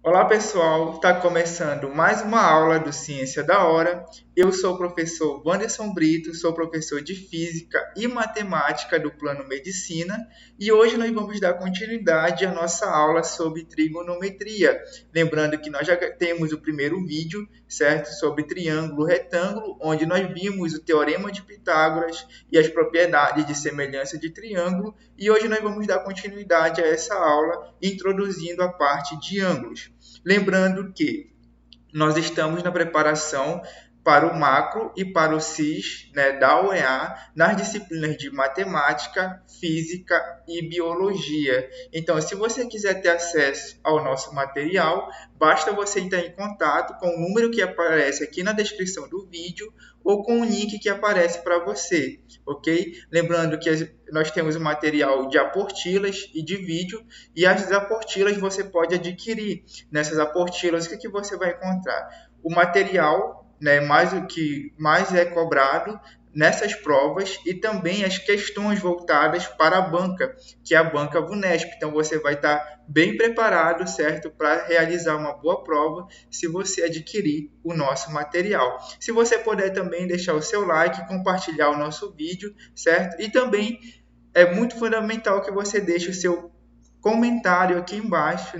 Olá pessoal, está começando mais uma aula do Ciência da Hora. Eu sou o professor Wanderson Brito, sou professor de Física e Matemática do Plano Medicina e hoje nós vamos dar continuidade à nossa aula sobre trigonometria. Lembrando que nós já temos o primeiro vídeo, certo? Sobre triângulo retângulo, onde nós vimos o Teorema de Pitágoras e as propriedades de semelhança de triângulo e hoje nós vamos dar continuidade a essa aula introduzindo a parte de ângulos. Lembrando que nós estamos na preparação para o macro e para o CIS, da UEA, nas disciplinas de matemática, física e biologia. Então, se você quiser ter acesso ao nosso material, basta você entrar em contato com o número que aparece aqui na descrição do vídeo ou com o link que aparece para você, ok? Lembrando que nós temos o material de apostilas e de vídeo, e as apostilas você pode adquirir. Nessas apostilas, o que você vai encontrar? O material, mais o que mais é cobrado nessas provas e também as questões voltadas para a banca, que é a banca VUNESP. Então você vai estar bem preparado, certo, para realizar uma boa prova se você adquirir o nosso material. Se você puder também deixar o seu like, compartilhar o nosso vídeo, certo? E também é muito fundamental que você deixe o seu comentário aqui embaixo,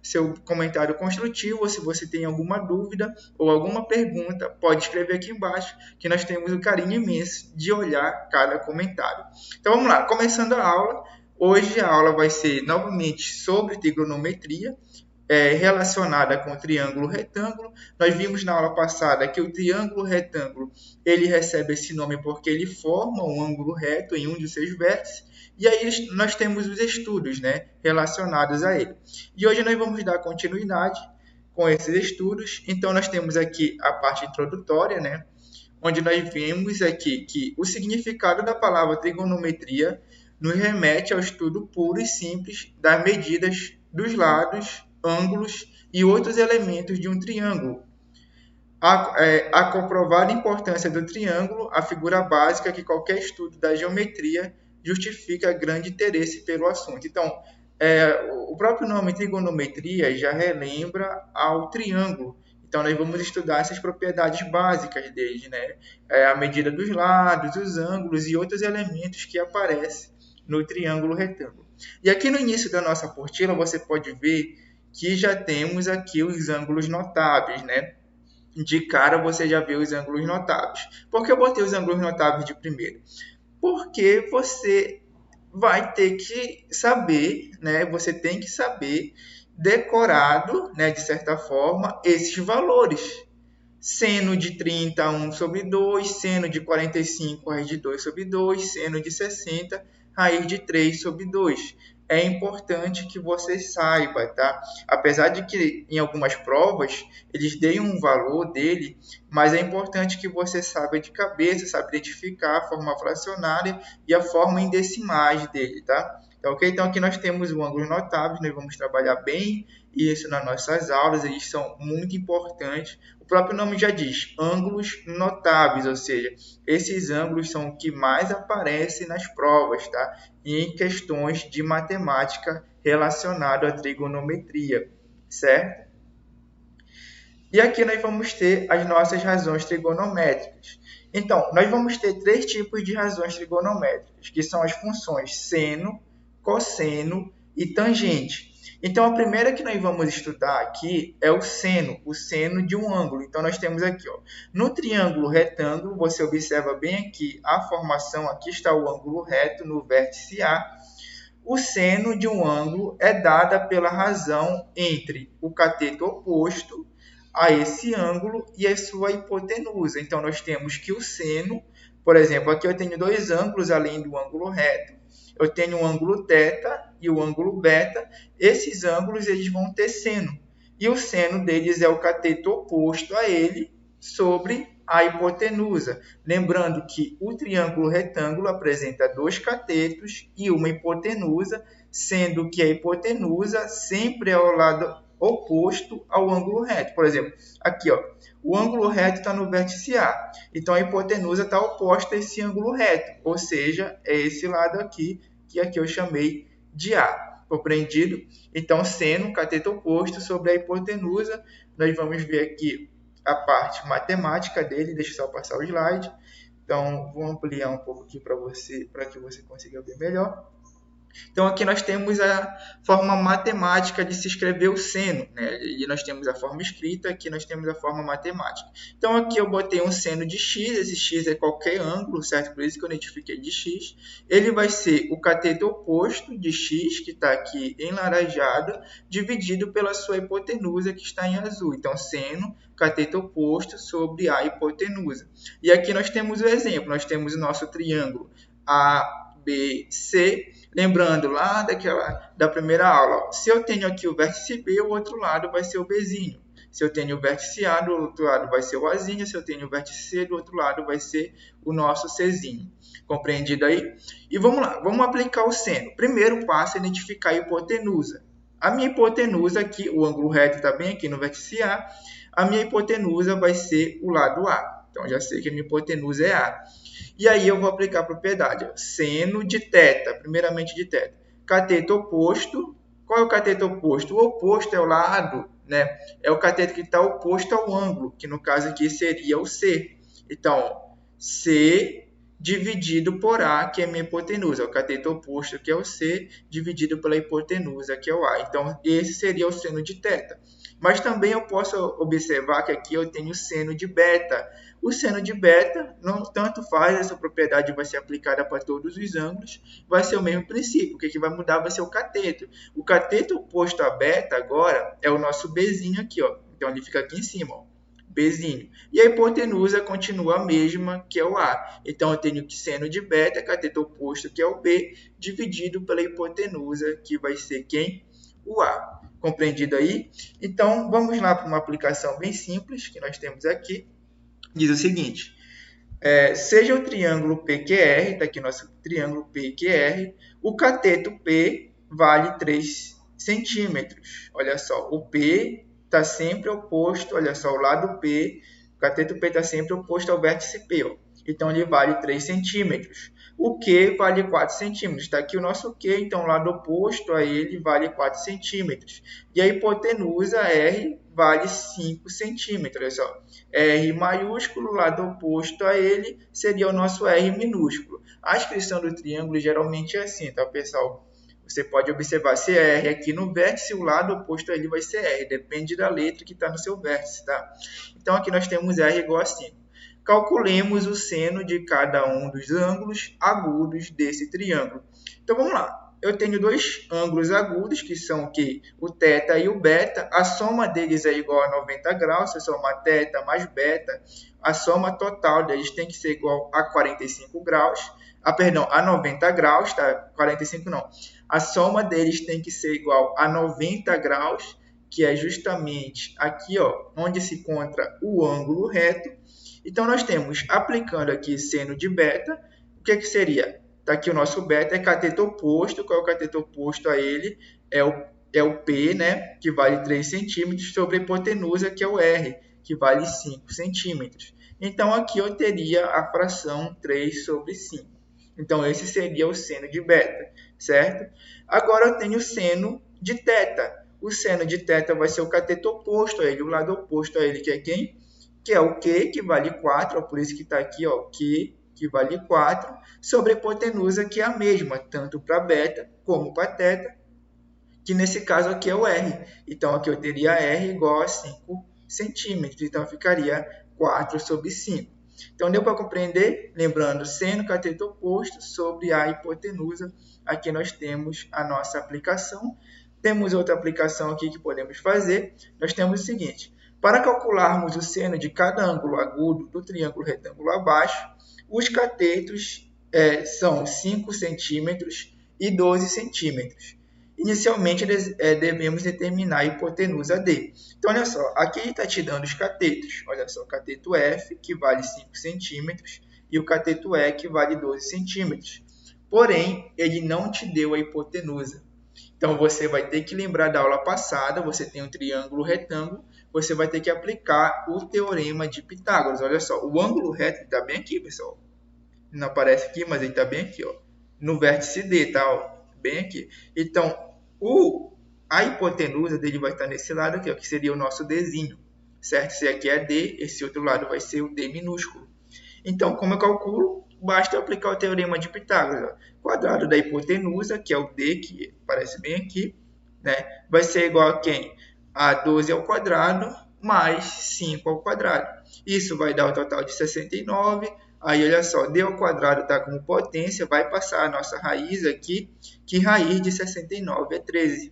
seu comentário construtivo, ou se você tem alguma dúvida ou alguma pergunta, pode escrever aqui embaixo, que nós temos um carinho imenso de olhar cada comentário. Então vamos lá, começando a aula. Hoje a aula vai ser novamente sobre trigonometria, relacionada com o triângulo retângulo. Nós vimos na aula passada que o triângulo retângulo ele recebe esse nome porque ele forma um ângulo reto em um de seus vértices. E aí nós temos os estudos, relacionados a ele. E hoje nós vamos dar continuidade com esses estudos. Então nós temos aqui a parte introdutória, onde nós vimos aqui que o significado da palavra trigonometria nos remete ao estudo puro e simples das medidas dos lados, ângulos e outros elementos de um triângulo. A comprovada importância do triângulo, a figura básica que qualquer estudo da geometria justifica grande interesse pelo assunto. Então, o próprio nome trigonometria já relembra ao triângulo. Então, nós vamos estudar essas propriedades básicas dele, a medida dos lados, os ângulos e outros elementos que aparecem no triângulo retângulo. E aqui no início da nossa apostila, você pode ver que já temos aqui os ângulos notáveis, De cara você já vê os ângulos notáveis. Por que eu botei os ângulos notáveis de primeiro? Porque você vai ter que saber, Você tem que saber decorado, de certa forma, esses valores. Seno de 30, 1 sobre 2, seno de 45, raiz de 2 sobre 2, seno de 60, raiz de 3 sobre 2. É importante que você saiba, tá? Apesar de que em algumas provas eles deem um valor dele, mas é importante que você saiba de cabeça, saiba identificar a forma fracionária e a forma em decimais dele, tá? Então, ok? Então aqui nós temos o ângulo notável, nós vamos trabalhar bem isso nas nossas aulas, eles são muito importantes. O próprio nome já diz, ângulos notáveis, ou seja, esses ângulos são o que mais aparecem nas provas, tá? E em questões de matemática relacionado à trigonometria, certo? E aqui nós vamos ter as nossas razões trigonométricas. Então, nós vamos ter três tipos de razões trigonométricas, que são as funções seno, cosseno e tangente. Então, a primeira que nós vamos estudar aqui é o seno de um ângulo. Então, nós temos aqui, no triângulo retângulo, você observa bem aqui a formação, aqui está o ângulo reto no vértice A. O seno de um ângulo é dada pela razão entre o cateto oposto a esse ângulo e a sua hipotenusa. Então, nós temos que o seno, por exemplo, aqui eu tenho dois ângulos além do ângulo reto. Eu tenho o ângulo θ e o ângulo beta. Esses ângulos eles vão ter seno. E o seno deles é o cateto oposto a ele sobre a hipotenusa. Lembrando que o triângulo retângulo apresenta dois catetos e uma hipotenusa, sendo que a hipotenusa sempre é ao lado oposto ao ângulo reto. Por exemplo, aqui, ó, o ângulo reto está no vértice A, então a hipotenusa está oposta a esse ângulo reto, ou seja, é esse lado aqui, que aqui eu chamei de A. Compreendido? Então, seno, cateto oposto sobre a hipotenusa, nós vamos ver aqui a parte matemática dele. Deixa eu só passar o slide. Então, vou ampliar um pouco aqui para que você consiga ver melhor. Então, aqui nós temos a forma matemática de se escrever o seno, né? E nós temos a forma escrita, aqui nós temos a forma matemática. Então, aqui eu botei um seno de x, esse x é qualquer ângulo, certo? Por isso que eu identifiquei de x. Ele vai ser o cateto oposto de x, que está aqui em laranjado, dividido pela sua hipotenusa, que está em azul. Então, seno, cateto oposto sobre a hipotenusa. E aqui nós temos o exemplo, nós temos o nosso triângulo ABC. Lembrando lá da primeira aula, se eu tenho aqui o vértice B, o outro lado vai ser o Bzinho. Se eu tenho o vértice A, do outro lado vai ser o Azinho. Se eu tenho o vértice C, do outro lado vai ser o nosso Czinho. Compreendido aí? E vamos lá, vamos aplicar o seno. Primeiro passo é identificar a hipotenusa. A minha hipotenusa aqui, o ângulo reto está bem aqui no vértice A, a minha hipotenusa vai ser o lado A. Então, já sei que a minha hipotenusa é A. E aí eu vou aplicar a propriedade. Seno de θ, primeiramente de θ. Cateto oposto. Qual é o cateto oposto? O oposto é o lado, né? É o cateto que está oposto ao ângulo, que no caso aqui seria o C. Então, C dividido por A, que é a minha hipotenusa. O cateto oposto, que é o C, dividido pela hipotenusa, que é o A. Então, esse seria o seno de θ. Mas também eu posso observar que aqui eu tenho seno de beta. O seno de beta, não tanto faz, essa propriedade vai ser aplicada para todos os ângulos, vai ser o mesmo princípio. O que vai mudar vai ser o cateto. O cateto oposto a beta agora é o nosso Bzinho aqui, ó. Então ele fica aqui em cima, ó, Bzinho. E a hipotenusa continua a mesma, que é o A. Então eu tenho que seno de beta, cateto oposto, que é o B, dividido pela hipotenusa, que vai ser quem? O A. Compreendido aí? Então vamos lá para uma aplicação bem simples que nós temos aqui. Diz o seguinte, seja o triângulo PQR, está aqui nosso triângulo PQR, o cateto P vale 3 centímetros. Olha só, o P está sempre oposto, olha só, o lado P, o cateto P está sempre oposto ao vértice P, ó. Então ele vale 3 centímetros. O Q vale 4 centímetros. Está aqui o nosso Q, então o lado oposto a ele vale 4 centímetros. E a hipotenusa R vale 5 centímetros. Olha só, R maiúsculo, lado oposto a ele, seria o nosso R minúsculo. A inscrição do triângulo geralmente é assim, tá, pessoal? Você pode observar se é R aqui no vértice, o lado oposto a ele vai ser R. Depende da letra que está no seu vértice, tá? Então aqui nós temos R igual a 5. Calculemos o seno de cada um dos ângulos agudos desse triângulo. Então, vamos lá. Eu tenho dois ângulos agudos, que são aqui, o θ e o beta. A soma deles é igual a 90 graus. Se eu somar θ mais beta, a soma total deles tem que ser igual a 45 graus. A 90 graus, tá? 45 não. A soma deles tem que ser igual a 90 graus, que é justamente aqui, ó, onde se encontra o ângulo reto. Então, nós temos, aplicando aqui seno de beta, o que seria? Está aqui o nosso beta, é cateto oposto. Qual é o cateto oposto a ele? É o P, né, que vale 3 centímetros, sobre a hipotenusa, que é o R, que vale 5 centímetros. Então, aqui eu teria a fração 3 sobre 5. Então, esse seria o seno de beta, certo? Agora, eu tenho o seno de θ. O seno de θ vai ser o cateto oposto a ele, o lado oposto a ele, que é quem? Que é o Q, que vale 4, ó, por isso que está aqui, ó, Q, que vale 4, sobre a hipotenusa, que é a mesma, tanto para beta como para θ, que nesse caso aqui é o R. Então, aqui eu teria R igual a 5 centímetros, então ficaria 4 sobre 5. Então, deu para compreender? Lembrando, seno cateto oposto sobre a hipotenusa, aqui nós temos a nossa aplicação. Temos outra aplicação aqui que podemos fazer. Nós temos o seguinte, para calcularmos o seno de cada ângulo agudo do triângulo retângulo abaixo, os catetos são 5 centímetros e 12 centímetros. Inicialmente, devemos determinar a hipotenusa D. Então, olha só, aqui ele está te dando os catetos. Olha só, o cateto F, que vale 5 centímetros, e o cateto E, que vale 12 centímetros. Porém, ele não te deu a hipotenusa. Então, você vai ter que lembrar da aula passada, você tem um triângulo retângulo, você vai ter que aplicar o teorema de Pitágoras. Olha só, o ângulo reto está bem aqui, pessoal. Não aparece aqui, mas ele está bem aqui, ó, no vértice D, tá? Ó, bem aqui. Então, a hipotenusa dele vai estar nesse lado aqui, ó, que seria o nosso Dzinho, certo? Esse aqui é D, esse outro lado vai ser o D minúsculo. Então, como eu calculo? Basta eu aplicar o teorema de Pitágoras. Ó. Quadrado da hipotenusa, que é o D, que aparece bem aqui, né? Vai ser igual a quem? A 12 ao quadrado mais 5 ao quadrado. Isso vai dar o total de 69. Aí, olha só, D ao quadrado está como potência, vai passar a nossa raiz aqui, que raiz de 69 é 13,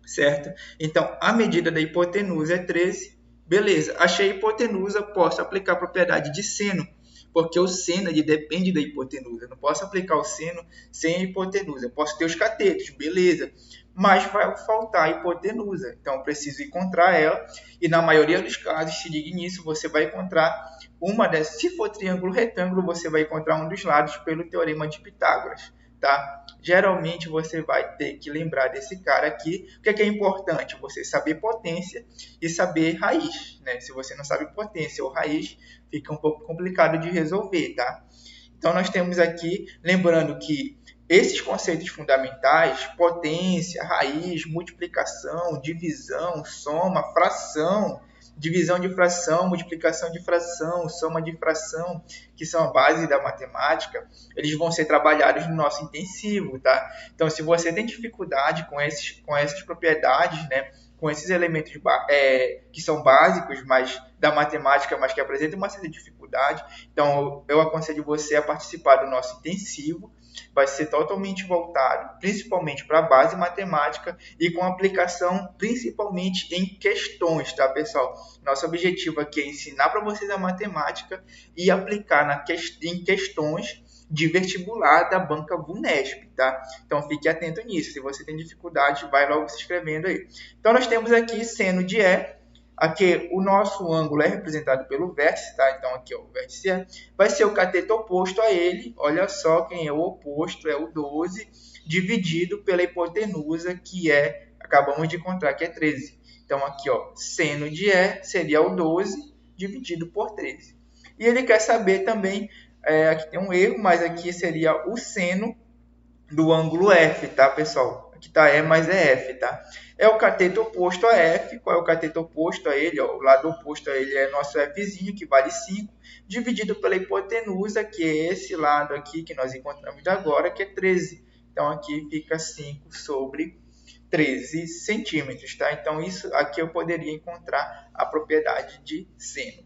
certo? Então, a medida da hipotenusa é 13. Beleza, achei a hipotenusa, posso aplicar a propriedade de seno, porque o seno ele depende da hipotenusa. Eu não posso aplicar o seno sem a hipotenusa. Eu posso ter os catetos, beleza, mas vai faltar a hipotenusa. Então, eu preciso encontrar ela, e na maioria dos casos, se ligue nisso, você vai encontrar uma dessas. Se for triângulo retângulo, você vai encontrar um dos lados pelo teorema de Pitágoras, tá? Geralmente você vai ter que lembrar desse cara aqui. O que é importante? Você saber potência e saber raiz, né? Se você não sabe potência ou raiz, fica um pouco complicado de resolver, tá? Então, nós temos aqui, lembrando que esses conceitos fundamentais, potência, raiz, multiplicação, divisão, soma, fração, divisão de fração, multiplicação de fração, soma de fração, que são a base da matemática, eles vão ser trabalhados no nosso intensivo, tá? Então, se você tem dificuldade com essas propriedades, né, com esses elementos que são básicos, mas da matemática, mas que apresentam uma certa dificuldade, então eu aconselho você a participar do nosso intensivo. Vai ser totalmente voltado, principalmente para a base matemática e com aplicação principalmente em questões, tá, pessoal? Nosso objetivo aqui é ensinar para vocês a matemática e aplicar em questões de vestibular da banca VUNESP, tá? Então, fique atento nisso. Se você tem dificuldade, vai logo se inscrevendo aí. Então, nós temos aqui seno de E. Aqui o nosso ângulo é representado pelo vértice, tá? Então aqui ó, o vértice é, vai ser o cateto oposto a ele. Olha só quem é o oposto, é o 12, dividido pela hipotenusa, que é, acabamos de encontrar, que é 13. Então aqui ó, seno de E seria o 12 dividido por 13. E ele quer saber também, aqui tem um erro, mas aqui seria o seno do ângulo F, tá, pessoal? Aqui tá E, mas é F, tá? É o cateto oposto a F. Qual é o cateto oposto a ele? Ó, o lado oposto a ele é nosso Fzinho, que vale 5, dividido pela hipotenusa, que é esse lado aqui que nós encontramos agora, que é 13. Então, aqui fica 5 sobre 13 centímetros, tá? Então, isso aqui eu poderia encontrar a propriedade de seno.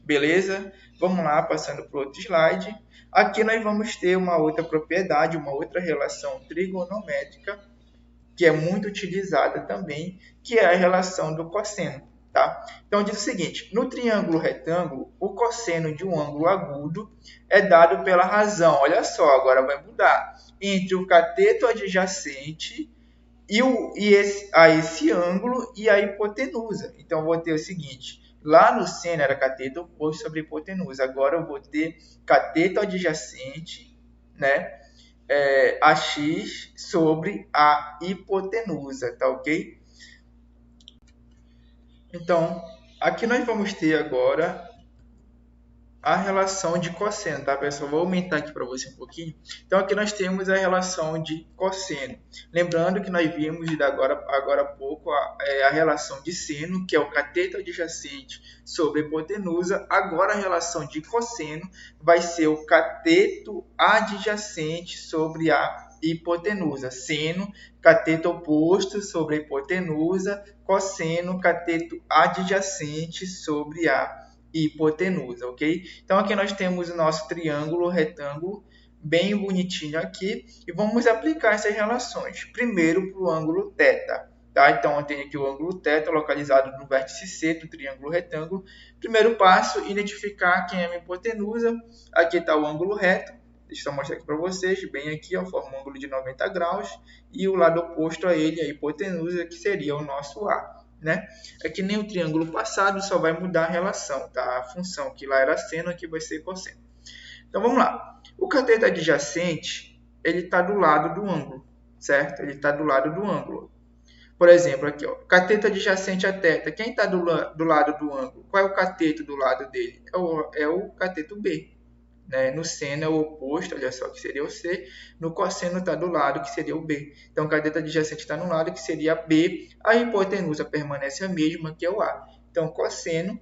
Beleza? Vamos lá, passando para o outro slide. Aqui nós vamos ter uma outra propriedade, uma outra relação trigonométrica, que é muito utilizada também, que é a relação do cosseno, tá? Então, diz o seguinte, no triângulo retângulo, o cosseno de um ângulo agudo é dado pela razão, olha só, agora vai mudar, entre o cateto adjacente a esse ângulo e a hipotenusa. Então, eu vou ter o seguinte, lá no seno era cateto oposto sobre hipotenusa, agora eu vou ter cateto adjacente, né? AX sobre a hipotenusa, tá ok? Então, aqui nós vamos ter agora a relação de cosseno, tá, pessoal? Vou aumentar aqui para você um pouquinho. Então, aqui nós temos a relação de cosseno. Lembrando que nós vimos agora há pouco a relação de seno, que é o cateto adjacente sobre a hipotenusa. Agora, a relação de cosseno vai ser o cateto adjacente sobre a hipotenusa. Seno, cateto oposto sobre a hipotenusa. Cosseno, cateto adjacente sobre a hipotenusa, ok? Então, aqui nós temos o nosso triângulo retângulo, bem bonitinho aqui, e vamos aplicar essas relações. Primeiro, para o ângulo θ, tá? Então, eu tenho aqui o ângulo θ localizado no vértice C do triângulo retângulo. Primeiro passo, identificar quem é a hipotenusa. Aqui está o ângulo reto. Deixa eu mostrar aqui para vocês, bem aqui, ó, forma um ângulo de 90 graus, e o lado oposto a ele, a hipotenusa, que seria o nosso A. Né? É que nem o triângulo passado, só vai mudar a relação, tá? A função que lá era seno, aqui vai ser cosseno. Então vamos lá. O cateto adjacente, ele está do lado do ângulo, certo? Ele está do lado do ângulo. Por exemplo, aqui, ó, cateto adjacente a θ. Quem está do lado do ângulo? Qual é o cateto do lado dele? É o cateto B. Né? No seno é o oposto, olha só, que seria o C. No cosseno está do lado, que seria o B. Então, o cateto adjacente está no lado, que seria B. A hipotenusa permanece a mesma, que é o A. Então, cosseno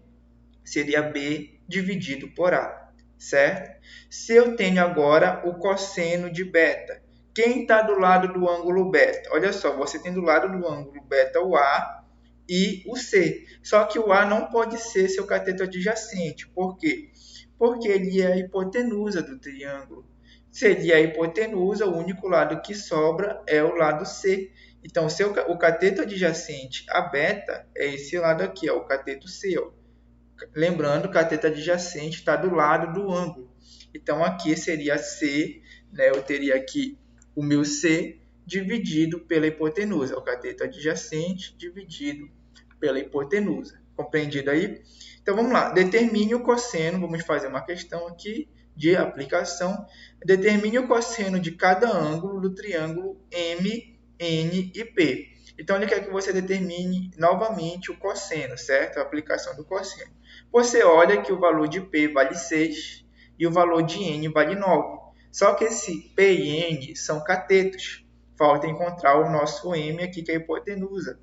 seria B dividido por A, certo? Se eu tenho agora o cosseno de beta, quem está do lado do ângulo beta? Olha só, você tem do lado do ângulo beta o A e o C. Só que o A não pode ser seu cateto adjacente. Por quê? Porque ele é a hipotenusa do triângulo. Seria a hipotenusa, o único lado que sobra é o lado C. Então, o cateto adjacente a beta é esse lado aqui, ó, o cateto C. Ó. Lembrando que o cateto adjacente está do lado do ângulo. Então, aqui seria C, né? Eu teria aqui o meu C dividido pela hipotenusa. O cateto adjacente dividido pela hipotenusa. Compreendido aí? Então, vamos lá. Determine o cosseno. Vamos fazer uma questão aqui de aplicação. Determine o cosseno de cada ângulo do triângulo M, N e P. Então, ele quer que você determine novamente o cosseno, certo? A aplicação do cosseno. Você olha que o valor de P vale 6 e o valor de N vale 9. Só que esse P e N são catetos. Falta encontrar o nosso M aqui, que é a hipotenusa.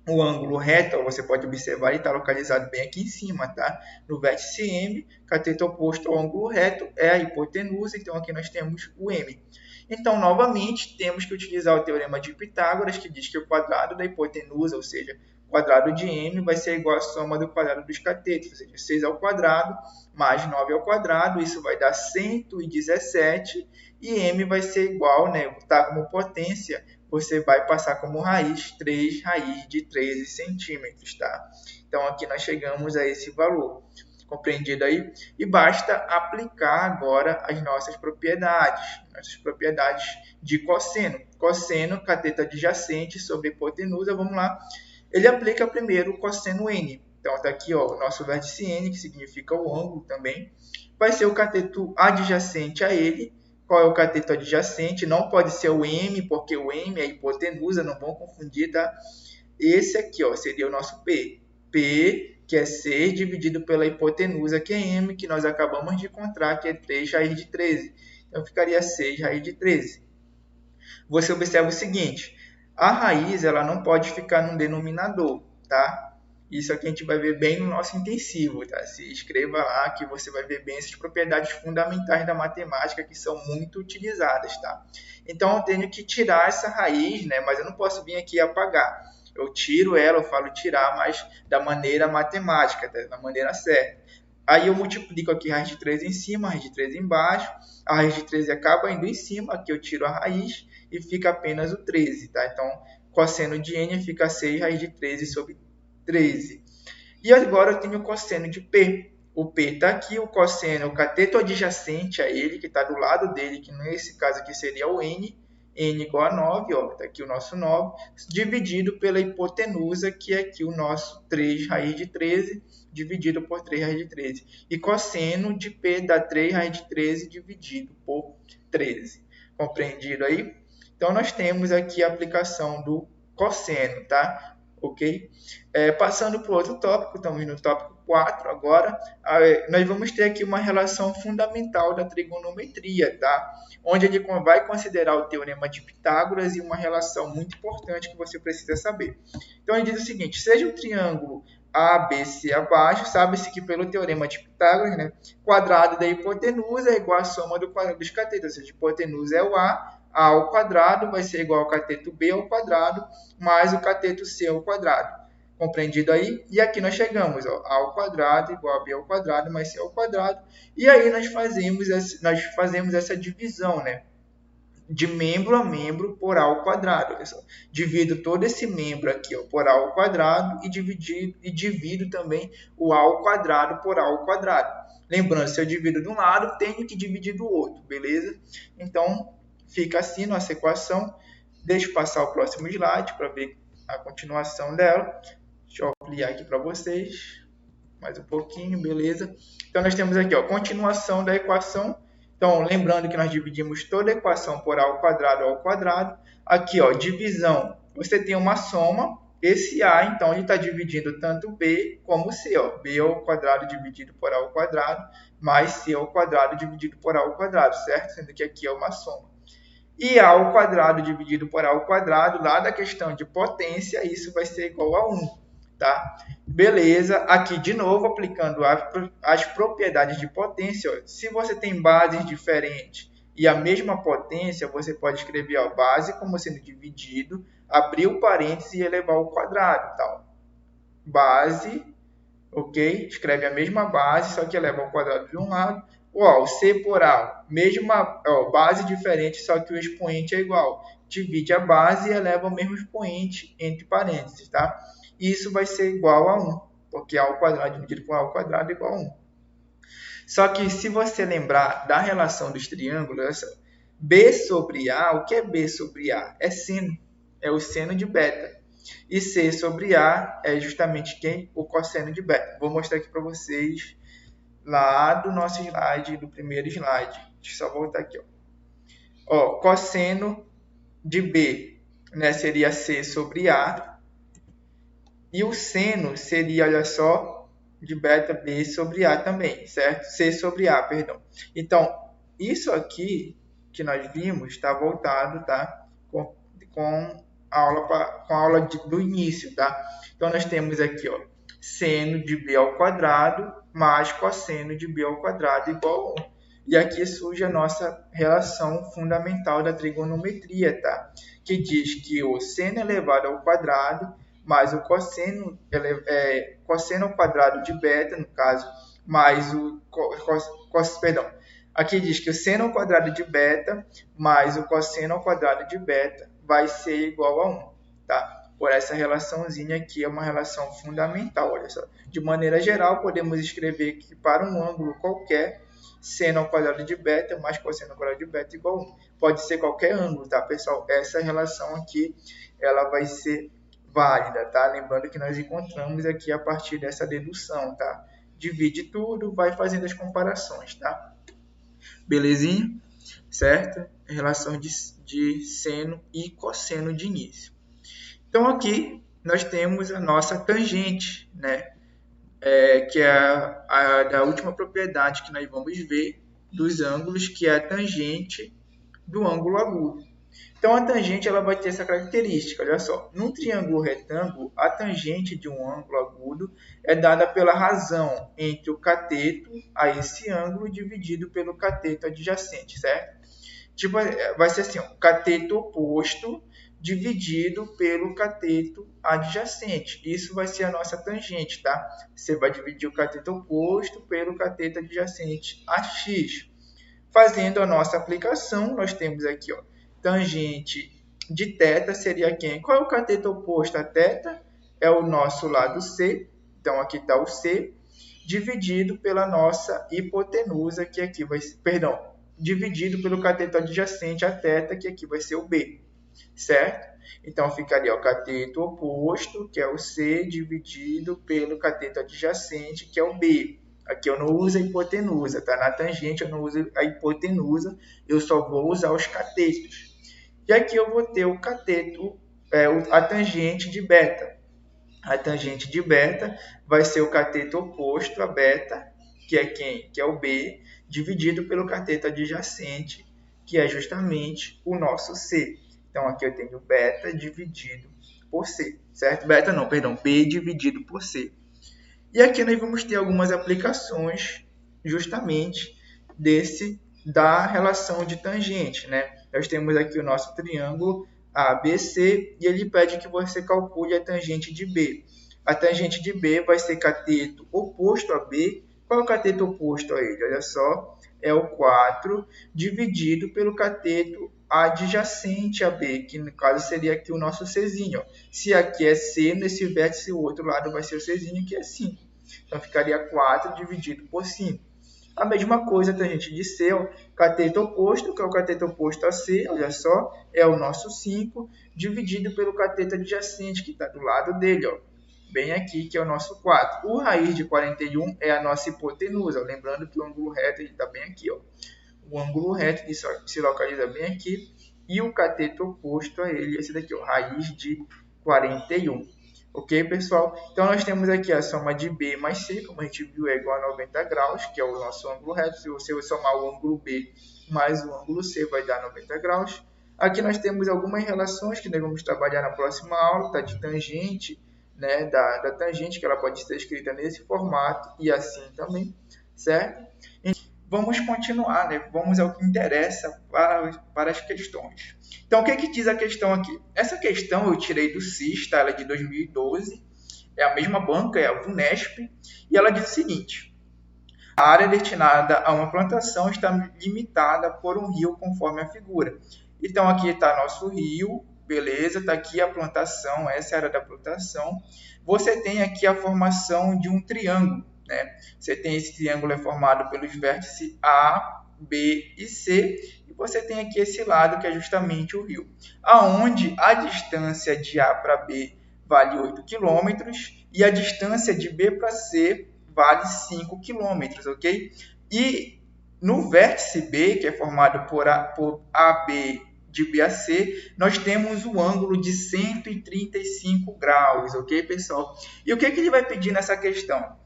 O ângulo reto, você pode observar, ele está localizado bem aqui em cima, tá? No vértice M, cateto oposto ao ângulo reto é a hipotenusa, então aqui nós temos o M. Então, novamente, temos que utilizar o teorema de Pitágoras, que diz que o quadrado da hipotenusa, ou seja, o quadrado de M, vai ser igual à soma do quadrado dos catetos, ou seja, 6 ao quadrado mais 9 ao quadrado, isso vai dar 117, e M vai ser igual, né, tá como potência, você vai passar como raiz 3 raiz de 13 centímetros, tá? Então, aqui nós chegamos a esse valor. Compreendido aí? E basta aplicar agora as nossas propriedades de cosseno. Cosseno, cateto adjacente sobre hipotenusa, vamos lá. Ele aplica primeiro o cosseno N. Então, está aqui ó, o nosso vértice N, que significa o ângulo também. Vai ser o cateto adjacente a ele. Qual é o cateto adjacente? Não pode ser o M, porque o M é a hipotenusa, não vão confundir, tá? Esse aqui ó, seria o nosso P. P, que é 6 dividido pela hipotenusa, que é M, que nós acabamos de encontrar, que é 3 raiz de 13. Então, ficaria 6 raiz de 13. Você observa o seguinte, a raiz ela não pode ficar no denominador, tá? Isso aqui a gente vai ver bem no nosso intensivo, tá? Se inscreva lá que você vai ver bem essas propriedades fundamentais da matemática que são muito utilizadas, tá? Então, eu tenho que tirar essa raiz, né? Mas eu não posso vir aqui e apagar. Eu tiro ela, eu falo tirar, mas da maneira matemática, tá? Da maneira certa. Aí eu multiplico aqui a raiz de 3 em cima, a raiz de 3 embaixo. A raiz de 13 acaba indo em cima, aqui eu tiro a raiz e fica apenas o 13, tá? Então, cosseno de N fica 6 raiz de 13 sobre 13. E agora eu tenho o cosseno de P. O P está aqui, o cosseno é o cateto adjacente a ele, que está do lado dele, que nesse caso aqui seria o N. N igual a 9, está aqui o nosso 9, dividido pela hipotenusa, que é aqui o nosso 3 raiz de 13, dividido por 3 raiz de 13. E cosseno de P dá 3 raiz de 13 dividido por 13. Compreendido aí? Então, nós temos aqui a aplicação do cosseno, tá? Ok? Passando para o outro tópico, estamos no tópico 4 agora, nós vamos ter aqui uma relação fundamental da trigonometria, tá? Onde ele vai considerar o teorema de Pitágoras e uma relação muito importante que você precisa saber. Então, ele diz o seguinte, seja o triângulo ABC abaixo, sabe-se que pelo teorema de Pitágoras, né, quadrado da hipotenusa é igual à soma do quadrado dos catetos, ou seja, a hipotenusa é o A ao quadrado vai ser igual ao cateto B ao quadrado, mais o cateto C ao quadrado. Compreendido aí? E aqui nós chegamos, ó, A ao quadrado igual a B ao quadrado mais C ao quadrado. E aí nós fazemos essa divisão, né? De membro a membro por A ao quadrado. Pessoal. Divido todo esse membro aqui ó, por A ao quadrado e divido também o A ao quadrado por A ao quadrado. Lembrando, se eu divido de um lado, tenho que dividir do outro, beleza? Então, fica assim nossa equação. Deixa eu passar o próximo slide para ver a continuação dela. Deixa eu ampliar aqui para vocês. Mais um pouquinho, beleza? Então, nós temos aqui a continuação da equação. Então, lembrando que nós dividimos toda a equação por a ao quadrado. Aqui, ó, divisão, você tem uma soma, esse a, então, ele está dividindo tanto b como c, ó, b ao quadrado dividido por a ao quadrado, mais c ao quadrado dividido por a ao quadrado, certo? Sendo que aqui é uma soma. E a ao quadrado dividido por a ao quadrado, lá da questão de potência, isso vai ser igual a 1, tá? Beleza, aqui de novo, aplicando as propriedades de potência, ó, se você tem bases diferentes e a mesma potência, você pode escrever a base como sendo dividido, abrir o parênteses e elevar ao quadrado, tal. Base, ok? Escreve a mesma base, só que eleva ao quadrado de um lado. O C por A, mesma base diferente, só que o expoente é igual. Divide a base e eleva o mesmo expoente entre parênteses, tá? Isso vai ser igual a 1, porque A ao quadrado dividido por A ao quadrado é igual a 1. Só que se você lembrar da relação dos triângulos, B sobre A, o que é B sobre A? É seno, é o seno de beta. E C sobre A é justamente quem? O cosseno de beta. Vou mostrar aqui para vocês lá do nosso slide, do primeiro slide. Deixa eu só voltar aqui. Ó, cosseno de B, né, seria C sobre A. E o seno seria, olha só, de beta B sobre A também, certo? C sobre A, perdão. Então, isso aqui que nós vimos está voltado, tá? Com a aula do início, tá? Então, nós temos aqui, ó, seno de B ao quadrado mais cosseno de B ao quadrado igual a 1. E aqui surge a nossa relação fundamental da trigonometria, tá? Que diz que o seno elevado ao quadrado mais o cosseno ao quadrado de beta, no caso, mais o perdão. Aqui diz que o seno ao quadrado de beta mais o cosseno ao quadrado de beta vai ser igual a 1, tá? Por essa relaçãozinha aqui é uma relação fundamental, olha só. De maneira geral, podemos escrever que para um ângulo qualquer, seno ao quadrado de beta mais cosseno ao quadrado de beta igual a 1. Pode ser qualquer ângulo, tá, pessoal? Essa relação aqui, ela vai ser válida, tá? Lembrando que nós encontramos aqui a partir dessa dedução, tá? Divide tudo, vai fazendo as comparações, tá? Belezinha? Certo? Relação de seno e cosseno de início. Então, aqui nós temos a nossa tangente, né? Que é a última propriedade que nós vamos ver dos ângulos, que é a tangente do ângulo agudo. Então, a tangente ela vai ter essa característica, olha só. Num triângulo retângulo, a tangente de um ângulo agudo é dada pela razão entre o cateto a esse ângulo dividido pelo cateto adjacente, certo? Tipo, vai ser assim, o cateto oposto dividido pelo cateto adjacente. Isso vai ser a nossa tangente, tá? Você vai dividir o cateto oposto pelo cateto adjacente a x. Fazendo a nossa aplicação, nós temos aqui, ó, tangente de θ seria quem? Qual é o cateto oposto a θ? É o nosso lado C. Então, aqui está o C, dividido pela nossa hipotenusa, que aqui vai ser, perdão, dividido pelo cateto adjacente a θ, que aqui vai ser o B, certo? Então, ficaria o cateto oposto, que é o C, dividido pelo cateto adjacente, que é o B. Aqui eu não uso a hipotenusa, tá? Na tangente eu não uso a hipotenusa, eu só vou usar os catetos. E aqui eu vou ter o cateto, a tangente de beta. A tangente de beta vai ser o cateto oposto a beta, que é quem? Que é o B, dividido pelo cateto adjacente, que é justamente o nosso C. Então, aqui eu tenho beta dividido por C, certo? Beta não, perdão, B dividido por C. E aqui nós vamos ter algumas aplicações justamente da relação de tangente, né? Nós temos aqui o nosso triângulo ABC e ele pede que você calcule a tangente de B. A tangente de B vai ser cateto oposto a B. Qual é o cateto oposto a ele? Olha só, é o 4 dividido pelo cateto adjacente a B, que no caso seria aqui o nosso Czinho. Se aqui é C, nesse vértice o outro lado vai ser o Czinho, que é 5. Então, ficaria 4 dividido por 5. A mesma coisa a tangente de C, ó, cateto oposto, que é o cateto oposto a C, olha só, é o nosso 5, dividido pelo cateto adjacente, que está do lado dele, ó, bem aqui, que é o nosso 4. O raiz de 41 é a nossa hipotenusa, ó, lembrando que o ângulo reto está bem aqui, ó. o ângulo reto que se localiza bem aqui, e o cateto oposto a ele, esse daqui, ó, raiz de 41. Ok, pessoal? Então, nós temos aqui a soma de B mais C, como a gente viu, é igual a 90 graus, que é o nosso ângulo reto. Se você somar o ângulo B mais o ângulo C, vai dar 90 graus. Aqui nós temos algumas relações que nós vamos trabalhar na próxima aula, tá? De tangente, né? Da tangente, que ela pode ser escrita nesse formato e assim também, certo? Vamos continuar, né? Vamos ao que interessa para as questões. Então, o que diz a questão aqui? Essa questão eu tirei do CIS, tá? Ela é de 2012, é a mesma banca, é a VUNESP, e ela diz o seguinte: a área destinada a uma plantação está limitada por um rio conforme a figura. Então, aqui está nosso rio, beleza? Está aqui a plantação, essa é a área da plantação. Você tem aqui a formação de um triângulo, né? Você tem esse triângulo formado pelos vértices A, B e C, e você tem aqui esse lado que é justamente o rio, aonde a distância de A para B vale 8 km e a distância de B para C vale 5 km, ok? E no vértice B, que é formado por AB de B a C, nós temos o ângulo de 135 graus, ok, pessoal? E o que ele vai pedir nessa questão?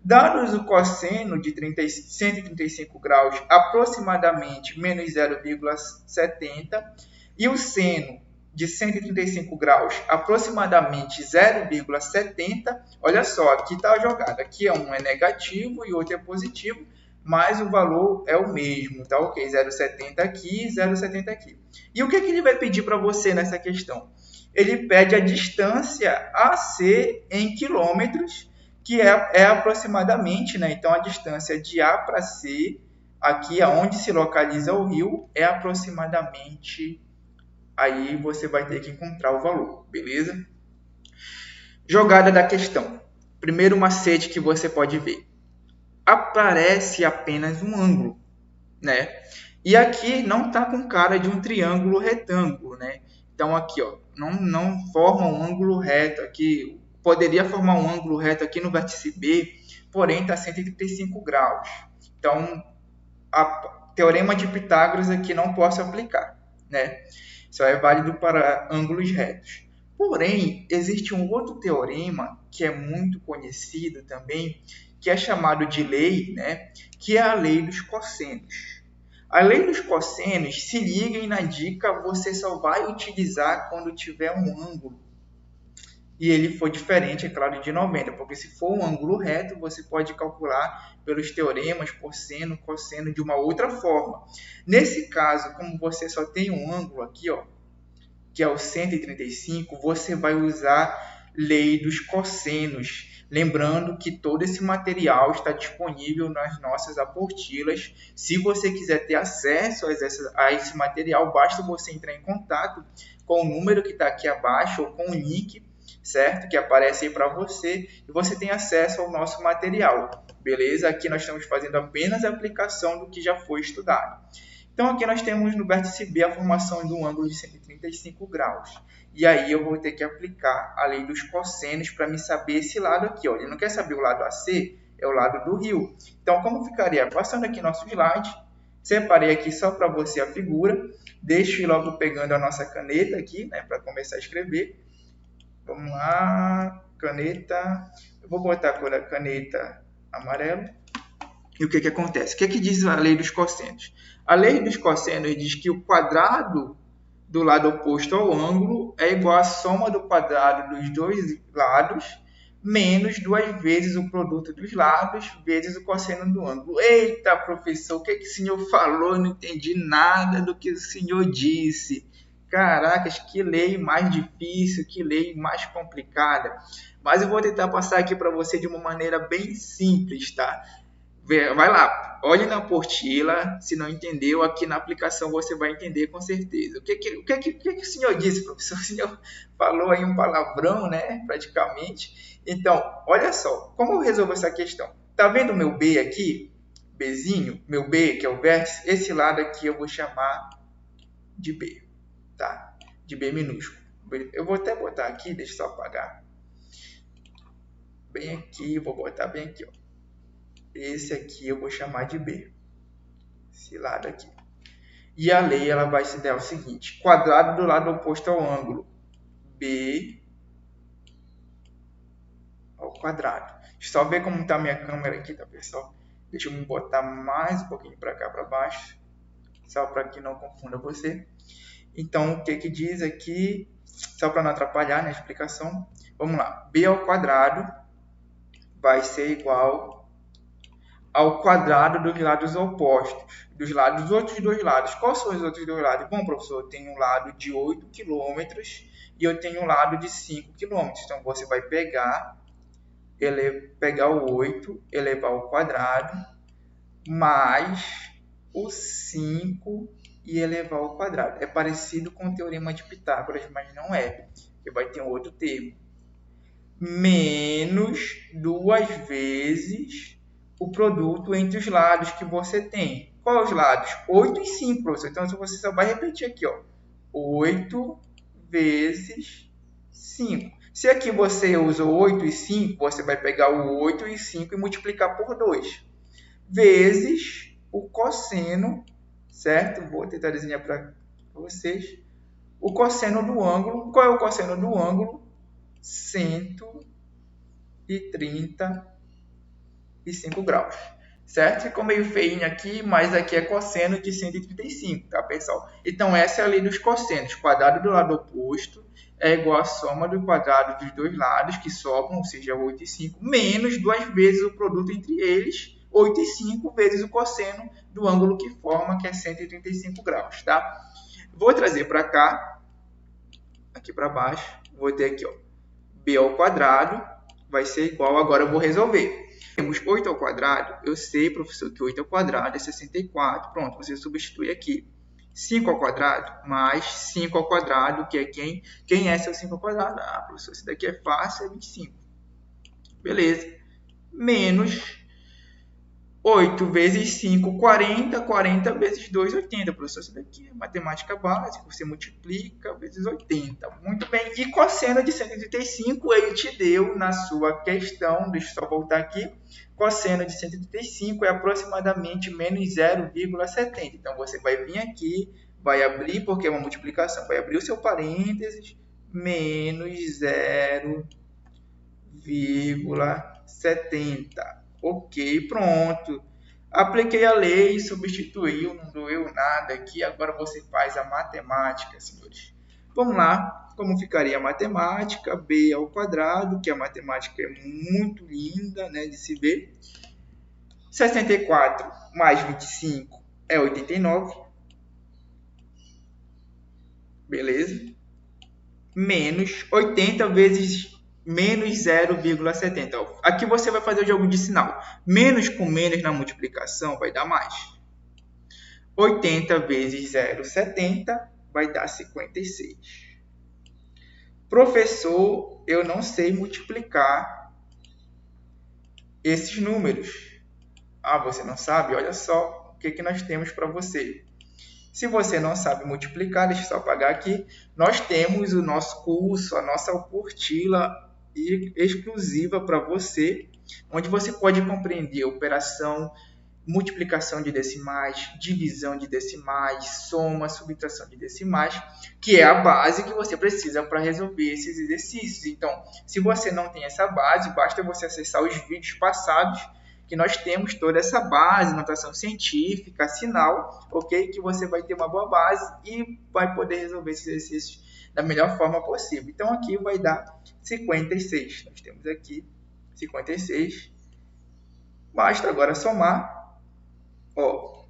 Dados o cosseno de 135 graus aproximadamente menos 0,70 e o seno de 135 graus aproximadamente 0,70, olha só, aqui está a jogada, aqui um é negativo e outro é positivo, mas o valor é o mesmo, tá ok? 0,70 aqui, 0,70 aqui. E o que ele vai pedir para você nessa questão? Ele pede a distância AC em quilômetros, que é aproximadamente, né? Então, a distância de A para C, aqui aonde se localiza o rio, é aproximadamente, aí você vai ter que encontrar o valor, beleza? Jogada da questão. Primeiro macete que você pode ver. Aparece apenas um ângulo, né? E aqui não está com cara de um triângulo retângulo, né? Então, aqui, ó, não forma um ângulo reto aqui. Poderia formar um ângulo reto aqui no vértice B, porém está 135 graus. Então, o teorema de Pitágoras aqui não posso aplicar, né? Só é válido para ângulos retos. Porém, existe um outro teorema que é muito conhecido também, que é chamado de lei, né? Que é a lei dos cossenos. A lei dos cossenos, se liguem na dica, você só vai utilizar quando tiver um ângulo e ele for diferente, é claro, de 90, porque se for um ângulo reto, você pode calcular pelos teoremas por seno, cosseno de uma outra forma. Nesse caso, como você só tem um ângulo aqui, ó, que é o 135, você vai usar lei dos cossenos. Lembrando que todo esse material está disponível nas nossas apostilas. Se você quiser ter acesso a esse material, basta você entrar em contato com o número que está aqui abaixo ou com o link, certo? Que aparece aí para você e você tem acesso ao nosso material, beleza? Aqui nós estamos fazendo apenas a aplicação do que já foi estudado. Então, aqui nós temos no vértice B a formação de um ângulo de 135 graus. E aí eu vou ter que aplicar a lei dos cossenos para me saber esse lado aqui. Ó. Ele não quer saber o lado AC, é o lado do rio. Então, como ficaria? Passando aqui nosso slide, separei aqui só para você a figura. Deixo ir logo pegando a nossa caneta aqui, né, para começar a escrever. Vamos lá, caneta. Eu vou botar a cor da caneta amarelo. E o que acontece? O que diz a lei dos cossenos? A lei dos cossenos diz que o quadrado do lado oposto ao ângulo é igual à soma do quadrado dos dois lados menos 2 vezes o produto dos lados vezes o cosseno do ângulo. Eita, professor, o que o senhor falou? Eu não entendi nada do que o senhor disse. Caracas, que lei mais difícil, que lei mais complicada. Mas eu vou tentar passar aqui para você de uma maneira bem simples, tá? Vai lá, olhe na apostila, se não entendeu, aqui na aplicação você vai entender com certeza. O que o senhor disse, professor? O senhor falou aí um palavrão, né, praticamente. Então, olha só, como eu resolvo essa questão? Tá vendo o meu B aqui? Bzinho, meu B, que é o vértice, esse lado aqui eu vou chamar de B, tá? De B minúsculo. Eu vou até botar aqui, deixa eu só apagar. Bem aqui, vou botar bem aqui, ó. Esse aqui eu vou chamar de B. esse lado aqui. E a lei ela vai se dar o seguinte: quadrado do lado oposto ao ângulo B ao quadrado. Deixa eu só ver como está a minha câmera aqui, tá, pessoal? Deixa eu me botar mais um pouquinho para cá, para baixo, só para que não confunda você. Então, o que que diz aqui, só para não atrapalhar na explicação, vamos lá. B ao quadrado vai ser igual ao quadrado dos lados opostos, dos outros dois lados. Quais são os outros dois lados? Bom, professor, eu tenho um lado de 8 km e eu tenho um lado de 5 km. Então, você vai pegar o 8, elevar ao quadrado, mais o 5 e elevar ao quadrado. É parecido com o teorema de Pitágoras, mas não é, porque vai ter um outro termo. Menos 2 vezes o produto entre os lados que você tem. Quais os lados? 8 e 5, professor. Então, você só vai repetir aqui, ó. 8 vezes 5. Se aqui você usa 8 e 5, você vai pegar o 8 e 5 e multiplicar por 2. Vezes o cosseno, certo? Vou tentar desenhar para vocês. O cosseno do ângulo. Qual é o cosseno do ângulo? 135 graus. Certo? Ficou meio feinho aqui, mas aqui é cosseno de 135, tá, pessoal? Então, essa é a lei dos cossenos. Quadrado do lado oposto é igual à soma do quadrado dos dois lados, que sobram, ou seja, 8 e 5, menos 2 vezes o produto entre eles, 8 e 5, vezes o cosseno do ângulo que forma, que é 135 graus, tá? Vou trazer para cá, aqui para baixo, vou ter aqui, ó, b ao quadrado vai ser igual, agora eu vou resolver. Temos 8 ao quadrado, eu sei, professor, que 8 ao quadrado é 64, pronto, você substitui aqui. 5 ao quadrado mais 5 ao quadrado, que é quem é seu 5 ao quadrado? Ah, professor, esse daqui é fácil, é 25. Beleza. Menos 8 vezes 5, 40. 40 vezes 2, 80. Professor, isso daqui é matemática básica. Você multiplica vezes 80. Muito bem. E cosseno de 135, ele te deu na sua questão. Deixa eu só voltar aqui. Cosseno de 135 é aproximadamente menos 0,70. Então, você vai vir aqui, vai abrir, porque é uma multiplicação, vai abrir o seu parênteses, menos 0,70. Ok, pronto. Apliquei a lei, substituiu, não doeu nada aqui. Agora você faz a matemática, senhores. Vamos lá, como ficaria a matemática? B ao quadrado, que a matemática é muito linda, né, de se ver. 64 mais 25 é 89. Beleza? Menos 80 vezes menos 0,70. Aqui você vai fazer o jogo de sinal. Menos com menos na multiplicação vai dar mais. 80 vezes 0,70 vai dar 56. Professor, eu não sei multiplicar esses números. Ah, você não sabe? Olha só o que nós temos para você. Se você não sabe multiplicar, deixa eu só apagar aqui. Nós temos o nosso curso, a nossa apostila exclusiva para você, onde você pode compreender operação, multiplicação de decimais, divisão de decimais, soma, subtração de decimais, que é a base que você precisa para resolver esses exercícios. Então, se você não tem essa base, basta você acessar os vídeos passados, que nós temos toda essa base, notação científica, sinal, ok? Que você vai ter uma boa base e vai poder resolver esses exercícios da melhor forma possível. Então, aqui vai dar 56. Nós temos aqui 56. Basta agora somar. Ó,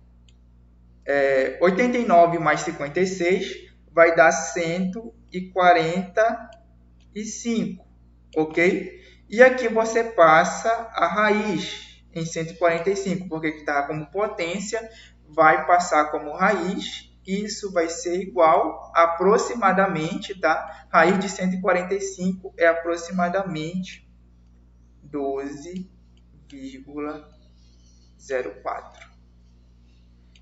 89 mais 56 vai dar 145, ok? E aqui você passa a raiz em 145, porque está como potência, vai passar como raiz. Isso vai ser igual aproximadamente, tá? Raiz de 145 é aproximadamente 12,04.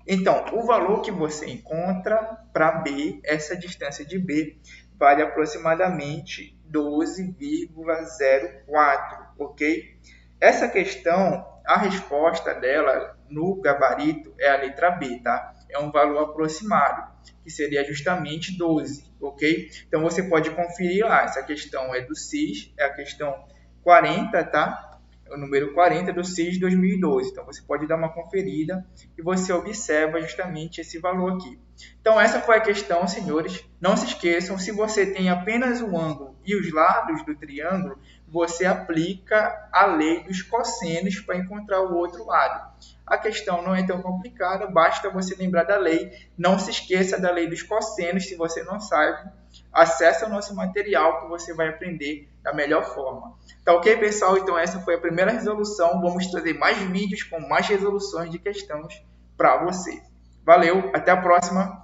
Então, o valor que você encontra para B, essa distância de B, vale aproximadamente 12,04, ok? Essa questão, a resposta dela no gabarito é a letra B, tá? É um valor aproximado, que seria justamente 12, ok? Então, você pode conferir lá. Essa questão é do SIS, é a questão 40, tá? O número 40 do SIS 2012. Então, você pode dar uma conferida e você observa justamente esse valor aqui. Então, essa foi a questão, senhores. Não se esqueçam, se você tem apenas um ângulo e os lados do triângulo, você aplica a lei dos cossenos para encontrar o outro lado. A questão não é tão complicada, basta você lembrar da lei. Não se esqueça da lei dos cossenos, se você não sabe. Acesse o nosso material que você vai aprender da melhor forma. Tá ok, pessoal? Então essa foi a primeira resolução. Vamos trazer mais vídeos com mais resoluções de questões para você. Valeu, até a próxima.